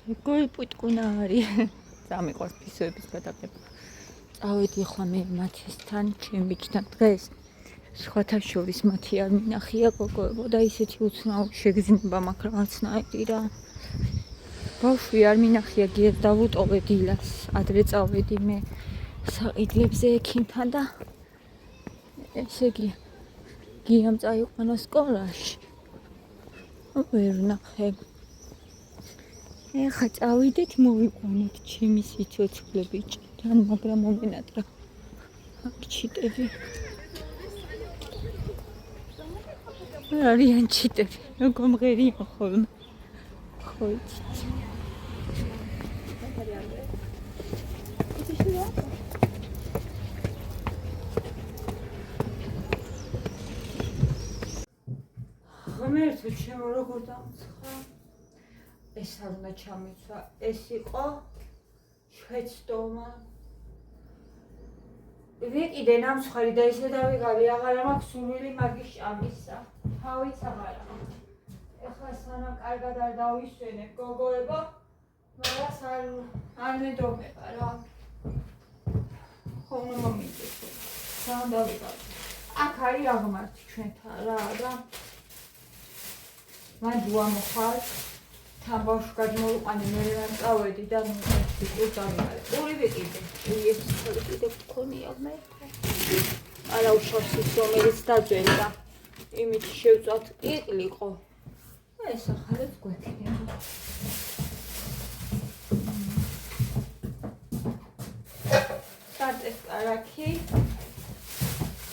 გოიპუტკუნა არის. წამიყვას ფისოების გადაგება. წავედი ახლა მე მათესთან, ჩემ ბიჭთან დღეს. სხვათა შორის მათი არ მინახია გოგოებო და ისეთი უცნაური შეგრძნება მაქვს რაღაცნაირი რა. ბავშვი არ მინახია, გიას დავუტოვე დილას, ადრე წავედი მე საიდლებზე ექიმთან და ესე იგი გიამ წაიყვანა სკოლაში. ვერ ნახე. ეხა წავიდეთ მოვიყვანოთ ჩემი სიცოცხლე ბიჭთან, მაგრამ მომენატრა ჩიტები. არიან ჩიტები, როგორ მღერია ხოლმე. ხო იცით. ღმერთო ჩემო როგორ დამცხა. ეს არ უნდა ჩამიცვა, ეს იყო შეცდომა. ვიყიდე ნამსხარი და ისე დავიღალე, აღარ მაქვს სურვილი მაგის ჭამისა. თავიც აღარ აქვს. ეხლა სანამ კარგად არ დავისვენებ გოგოებო, მაგას არ მედრომება რა. ხომ მომიდეს. სანამ დავიღალე. აქ არის აღმართი ჩვენთან რა და მან ვამოხარ თან ბავშვი გადმოვიყვანე მე რა წავედი და დავიღალე. ორი ვიყიდე. ეს ხოლმე კიდე გქონია მე. არა უშავს ის რომელიც დაძველდა. იმით შევწვათ იყლიყო. ეს ახალაც გვექნება. სარტეს კარაქი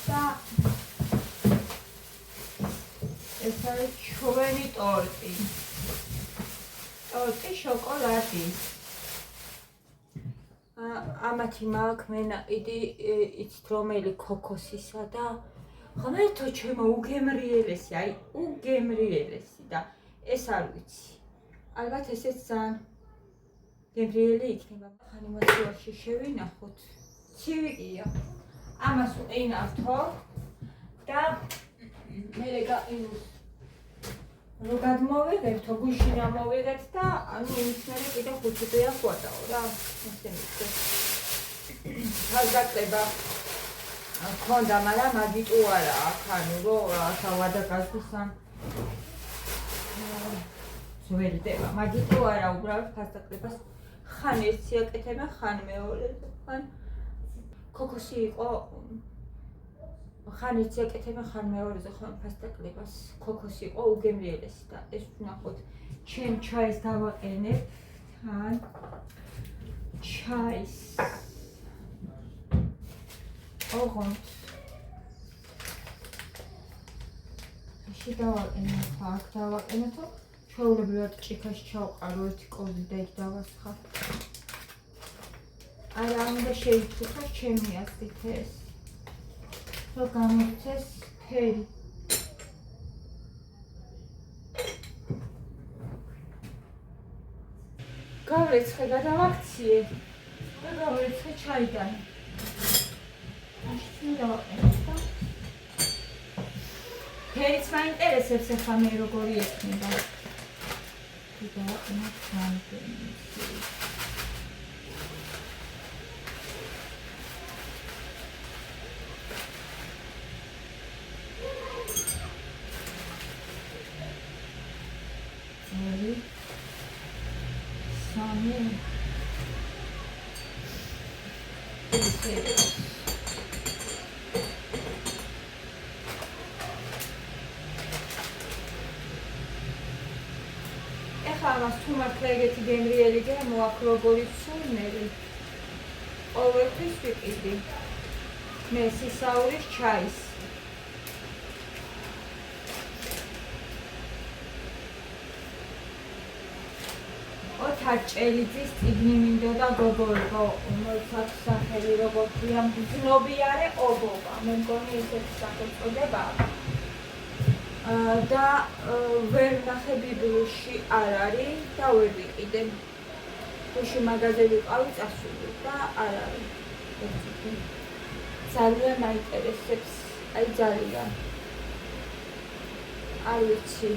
და ეს არის ჩვენი ტორტი. ტორტი შოკოლადის. ამათი მაქვს მენაყიდი იცით რომელი ქოქოსისა და ღმერთო ჩემო უგემრიელესი, აი უგემრიელესი და ეს არ ვიცი. ალბათ ესეც ძალიან გემრიელი იქნება. ხანი მოცივაში შევინახოთ. ცივია. ამას უყინავთო და მე გაყინოს. რო გადმოვიღებთო, გუშინ ამოვიღეთ და ანუ იმის მერე კიდე 5 დღეა ხვადაო რა. ასე მithქვი. თავდაკლება ქონდა, მაგრამ მაგიტო არა აქ ანუ რო რაღაცა ვადაკაცთან ზველდება. მაგიტო არა უბრალოდ ფასდაკლებას ხან ერთი აკეთებენ, ხან მეორე, ხან ქოქოსი იყო ხან ერთი აკეთებენ, ხან მეორეზე ხან ფასდაკლებას. ქოქოსი იყო უგემრიელესი და ეს ვნახოთ. ჩემ ჩაის დავაყენებ თან ჩაის ოღონდ ისე დავაყენებ, აქ დავაყენებო, ჩვეულებრივად ჭიქაში ჩავყარო ერთი კოზი და იქ დავასხა. არა უნდა შეიფუხოს ჩემი აზრით ეს. რო გამოვცეს ფერი. გავრეცხე გადავაქციე და გავრეცხე ჩაიდან. ფერიც მაინტერესებს ახლა მე როგორი ექნება. დავაყენებ რამდენი. სამი ეხლა ამას თუ მართლა ეგეთი გემრიელი გამოაქვს როგორი სურნელი. ყოველთვის ვიყიდი მე სისაურის ჩაის. თარჭელიძის წიგნი მინდოდა გოგოებო, რომელსაც სახელი როგორ ქვია, მგზნობიარე ობობა. მე მგონი ესეთი სახელწოდება და ვერ ნახე ბიბლიაში არ არის და ვერ ვიყიდე. გუშინ მაღაზიაში ვიყავი წასული და არ არის. ძალიან მაინტერესებს, აი ძალიან. არ ვიცი,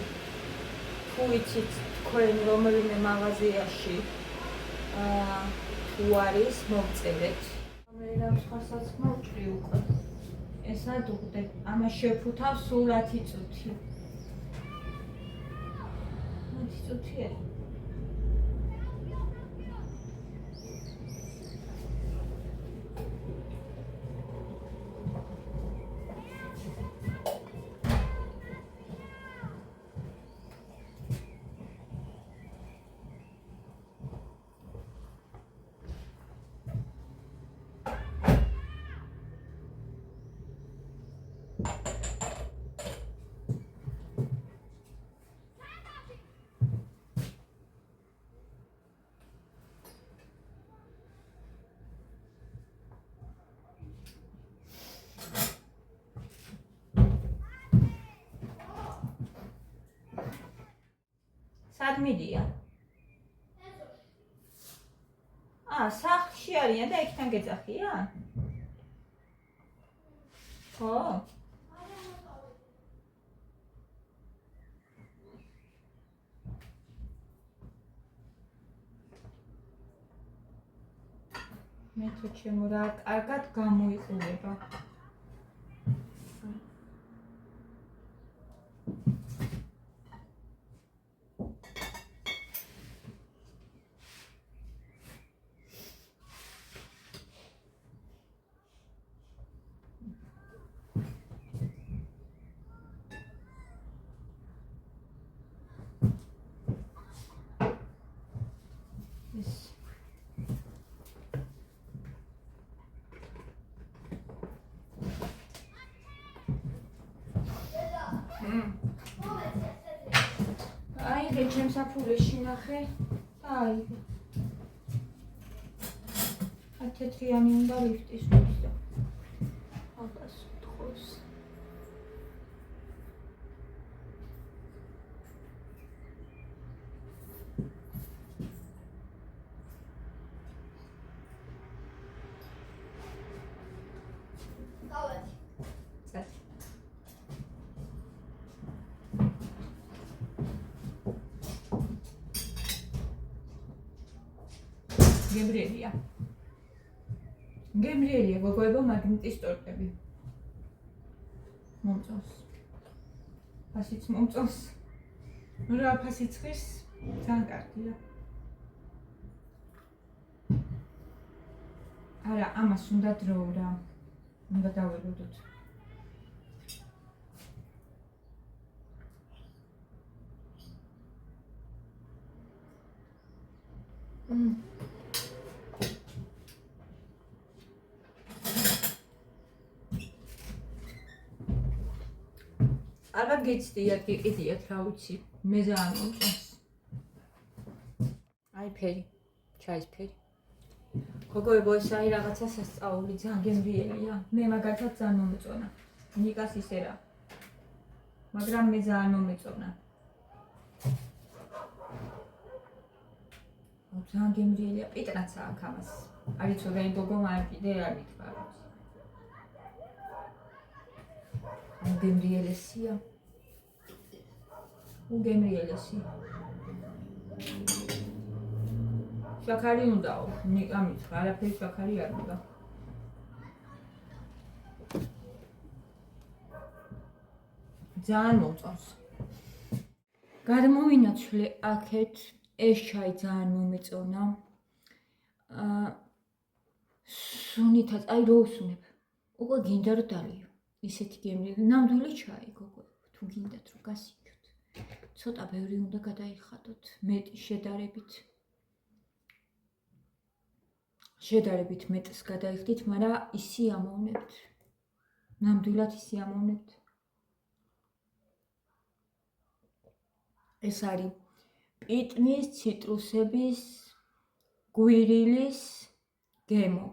თუ იცით თქვენ რომელიმე მაღაზიაში თუ არის მომწერეთ. რამე სხვასაც მოვჭრი უკვე. ეს ადუღდე. ამას შეფუთავ სულ 10 წუთი. 10 წუთია. სად მიდია? სახლში არიან და იქთან გეძახიან? ხო? მე თუ ჩემო რა კარგად გამოიყურება. აიღე ჩემს საფულეში ნახე და აიღე. თეთრიანი უნდა ლიფტის ვიდო. აბას უთხოვს. გემრიელია გოგოებო მაგნიტის ტორტები. მომწონს. ფასიც მომწონს. რა ფასიც ხის? ძალიან კარგია. არა, ამას უნდა დრო რა. უნდა დავეროდოთ. ალბათ გეცდიათ, გიყიდიათ, რა ვიცი, მე ძალიან მომწონს. აი ფერი, ჩაის ფერი. გოგოებო, ეს აი რაღაცა სასწაული ძალიან გემრიელია. მე მაგათაც ძალიან მომეწონა. ნიკას ისე რა. მაგრამ მე ძალიან მომეწონა. ძალიან გემრიელია, პიტრაცა აქ ამას. არის თუ რეი გოგო მაგრამ კიდე არ მითქვა. გემრიელესია. გემრიელესი. შაქარი უნდაო, ამით არაფერი შაქარი არ უნდა. ძალიან მომწონს. გადმოვინაცვლე აქეთ, ეს ჩაი ძალიან მომეწონა. სუნითაც, აი რო უსუნებ. უკვე გინდა რომ დალიო. ისეთი გემრიელი, ნამდვილი ჩაი გოგო, თუ გინდათ რომ გასიჩოთ. ცოტა ბევრი უნდა გადაიხადოთ, მეტი შედარებით. შედარებით მეტს გადაიხდით, მაგრამ ისი ამოვნებთ. ნამდვილად ისი ამოვნებთ. ეს არის პიტნის, ციტრუსების, გვირილის გემო.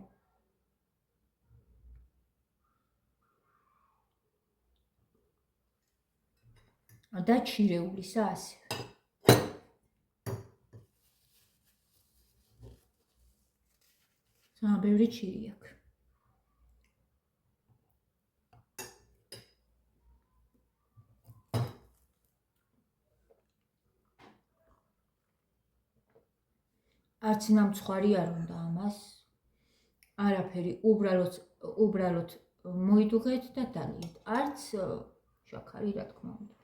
და ჩირეულისა ასევე. ბევრი ჩირი აქვს. არც ნამცხვარი არ უნდა ამას. არაფერი, უბრალოდ მოიდუღეთ და დალიეთ. არც შაქარი, რა თქმა უნდა.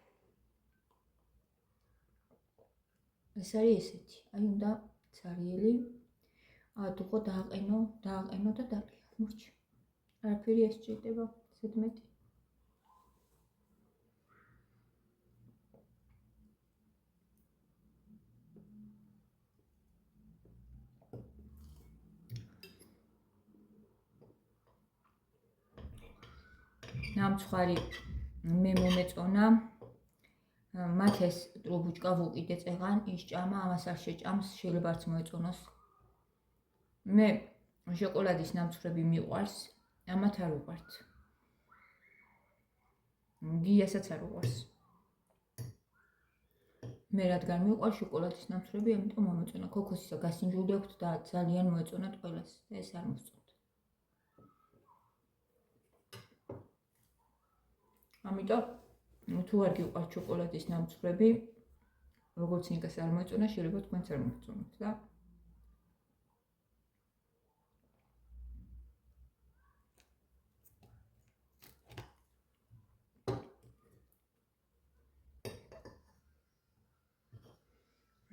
ეს არის ესეთი. აი უნდა ცარიელი ადუღო დააყენო და დალიათ. მოიჭი. არაფერი ეს ჭირდება, ზედმეტი. ნამცხვარი მე მომეწონა. მათ ეს ტრუბუჩკა ვუყიდე წეღან, ისჭამა, ამას არ შეჭამს, შეიძლება არც მოეწონოს. მე შოკოლადის ნამცხრები მიყვარს, ამათ არ უყვართ. გიასაც არ უყვარს. მე რადგან მიყვარს შოკოლადის ნამცხრები, ამიტომ მომეწონა. ქოქოსისა გასინჯული აქვთ და ძალიან მოეწონათ ყველას. ეს არ მოსწონთ. ამიტომ თუ არ გიყვართ შოკოლადის ნამცხრები, როგორც ნიკას არ მოეწონა, შეიძლება თქვენც არ მოეწონოთ და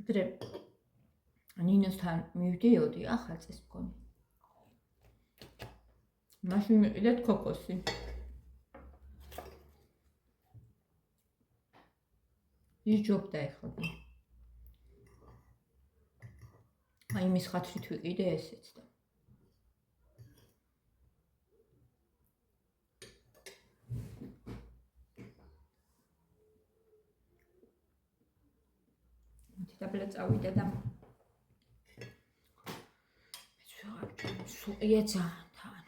დღე ნინოსთან მივდიოდი, ახალ წელს მგონი. მაშინ მიყიდეთ ქოქოსი. იჯობდა ეხლა. აი მის ხათრით ვიყიდე ესეც და დაბლა წავიდა და მეც ვეღარ ვჭამს, სუყია ძალიან თან.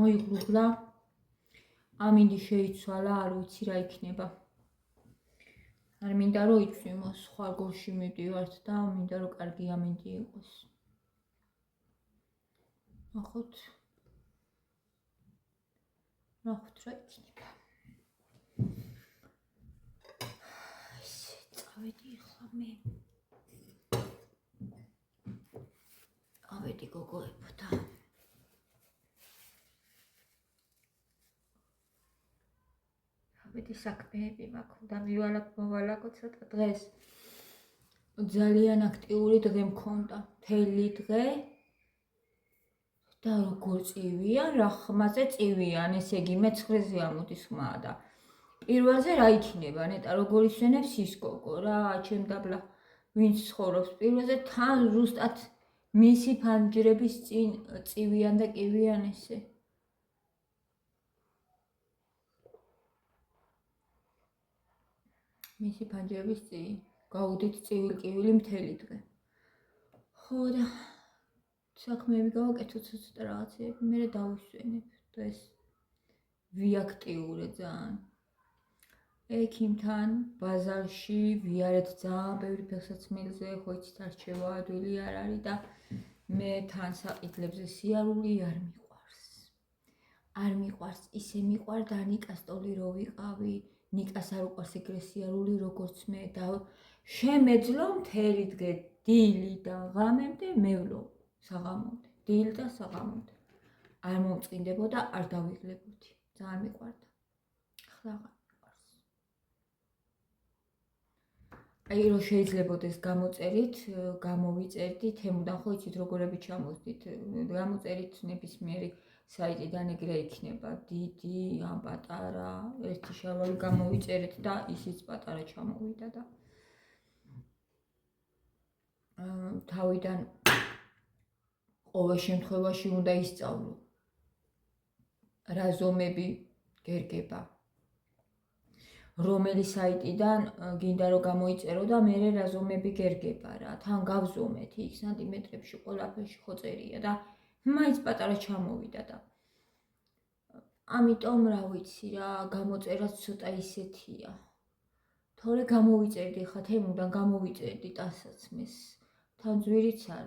მოიგრუგლა, ამინდი შეიცვალა, არ ვიცი რა იქნება. არ მინდა რომ იწვიმოს, სხვა გულში მივდივართ და მინდა რომ კარგი ამინდი იყოს. ნახოთ რა იქნება. ესე წავედი ახლა მე. ავედი გოგოებო და ავედი საქმეები მაქვს და მოვალაგო ცოტა დღეს. ძალიან აქტიური დღე მქონდა, მთელი დღე. და როგორ წივიან, რა ხმაზე წივიან, ესე იგი მე-9-ზე ამოდის ხმა და პირველზე რა იქნება, ნეტა როგორ ისვენებს ის გოგო რა, ჩემ დაბლა ვინც ცხოვრობს პირველზე თან ზუსტად მისი ფანჯრების წინ წივიან და კივიან ესე. მისი ფანჯრების წინ გავუდით წივილი მთელი დღე. ხო და საქმეები გავაკეთოთ ცოტა რაღაცეები, მერე დავისვენებ და ეს ვიაქტიურე ძალიან. ექიმთან ბაზარში ვიარეთ ძალიან ბევრი ფეხსაცმელზე, ხო იცით არჩევა ადვილი არ არის და მე თან საყიდლებზე სიარული არ მიყვარს. არ მიყვარს, ისე მიყვარდა ნიკას ტოლი რო ვიყავი, ნიკას არ უყვარს ეგრე სიარული როგორც მე და შემეძლო მთელი დღე დილი და ღამემდე მევლო. საღამომდე, დილ და საღამომდე. არ მომწყინდებოდა, არ დავიღლებოდი. ძალიან მიყვარდა. ახლა აღარ მიყვარს. აი რომ შეიძლებოდეს გამოწერით, გამოვიწერდი, თემუდან ხო იცით როგორები ჩამოვდით. გამოწერით ნებისმიერი საიტიდან ეგრე იქნება. დიდი ან პატარა, ერთი შალავი გამოვიწერეთ და ისიც პატარა ჩამოვიდა და თავიდან ყოველ შემთხვევაში უნდა ისწავლო. რა ზომები გერგება. რომელი საიტიდან გინდა რომ გამოიწერო და მე რა ზომები გერგება რა. თან გავზომეთ იქ სანტიმეტრებში ყველაფერში ხო წერია და მაინც პატარა ჩამოვიდა და ამიტომ რა ვიცი რა, გამოწერაც ცოტა ისეთია. თორე გამოვიწერდი ხა თემუდან გამოვიწერდი ტანსაცმეს. თან ძვირიც არ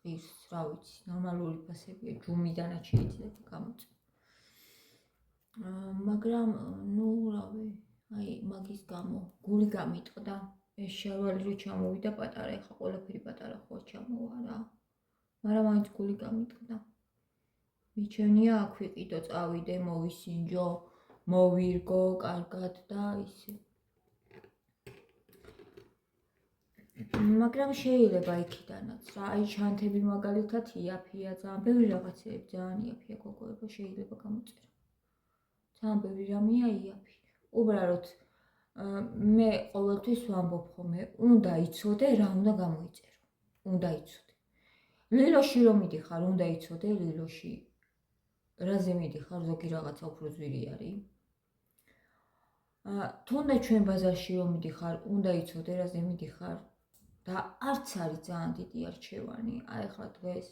ღირს, რა ვიცი, ნორმალური ფასებია, ჯუმიდანაც შეიძლება გამოწვე. მაგრამ ნუ რავი, აი მაგის გამო გული გამიტყდა. ეს შარვალი რო ჩამოვიდა პატარა, ეხა ყველაფერი პატარა ხო ჩამოვა რა. მაგრამ მაინც გული გამიტყდა. მიჩვენია აქ ვიყიდო, წავიდე, მოვისინჯო, მოვირგო, კარგად და ისე. მაგრამ შეიძლება იქიდანაც რა, აი შანთები მაგალითად იაფია, ძალიან ბევრი რაღაცეები ძალიან იაფია გოგოებო, შეიძლება გამოწერო. ძალიან ბევრი რამეა იაფი. უბრალოდ მე ყოველთვის ვამბობ ხოლმე, უნდა იცოდე რა უნდა გამოიწერო. უნდა იცოდე. ლილოში რომ მიდიხარ, უნდა იცოდე ლილოში რაზე მიდიხარ, ზოგი რაღაცა უფრო ძვირი არის. თუნდაც ჩვენ ბაზარში რომ მიდიხარ, უნდა იცოდე რაზე მიდიხარ. და არც არის ძალიან დიდი არჩევანი. აი ახლა დღეს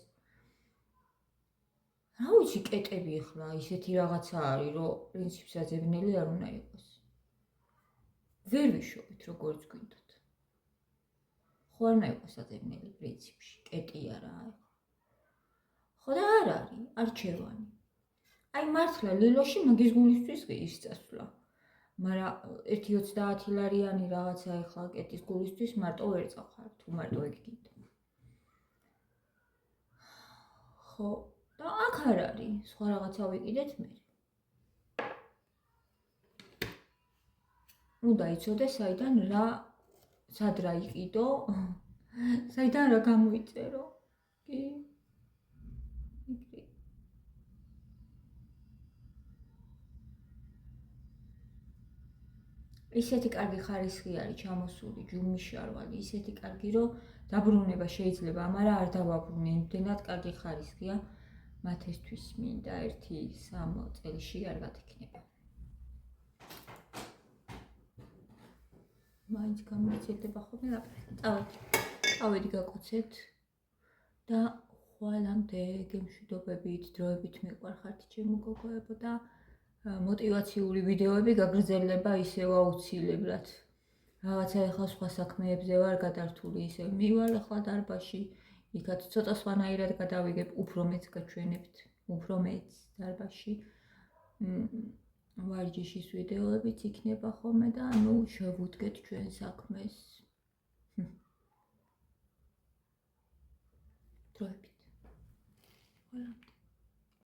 რა ვიცი, კეტები ახლა ისეთი რაღაცა არის, რომ პრინციპს აძებნელი არ უნდა იყოს. ვერ ვიშოვით როგორც გვინდათ. ხო არ უნდა იყოს აძებნელი პრინციპში, კეტია რა ახლა. ხო და არ არის არჩევანი. აი მართლა ლილოში მაგის გულისთვის ღირს წასვლა. მაგრამ 1.30 ლარიანი რაღაცა ახლა კეტის გულისთვის მარტო ვერ წახარ, თუ მარტო ეგ გინდა. ხო, და აქ არ არის, სხვა რაღაცა ვიყიდეთ მე. უნდა იცოდე საიდან რა, სად რა იყიდო, საიდან რა გამოიწერო. კი. ისეთი კარგი ხარისხი არის ჩამოსული ჯუმის შარვალი, ისეთი კარგი, რომ დაბრუნება შეიძლება, მაგრამ არ დავაბრუნე, იმდენად კარგი ხარისხია, მათთვის მინდა 1-3 წელში კარგად იქნება. მაინც გამიცედება ხოლმე ლაპარაკი. წავედი გაკოცეთ და ხვალამდე გემშვიდობებით, დროებით მიყვარხართ ჩემო გოგოებო და მოტივაციური ვიდეოები გაგრძელება ისევ აუცილებლად. რაღაცა ახლა სხვა საქმეებზე ვარ გადართული, ისევ მივალ ახლა დარბაზში, იქაც ცოტა სხვანაირად გადავიგებ, უფრო მეც გაჩვენებთ, უფრო მეც დარბაზში. ვარჯიშის ვიდეოებიც იქნება ხოლმე და ნუ შევუდგეთ ჩვენ საქმეს. დროებით.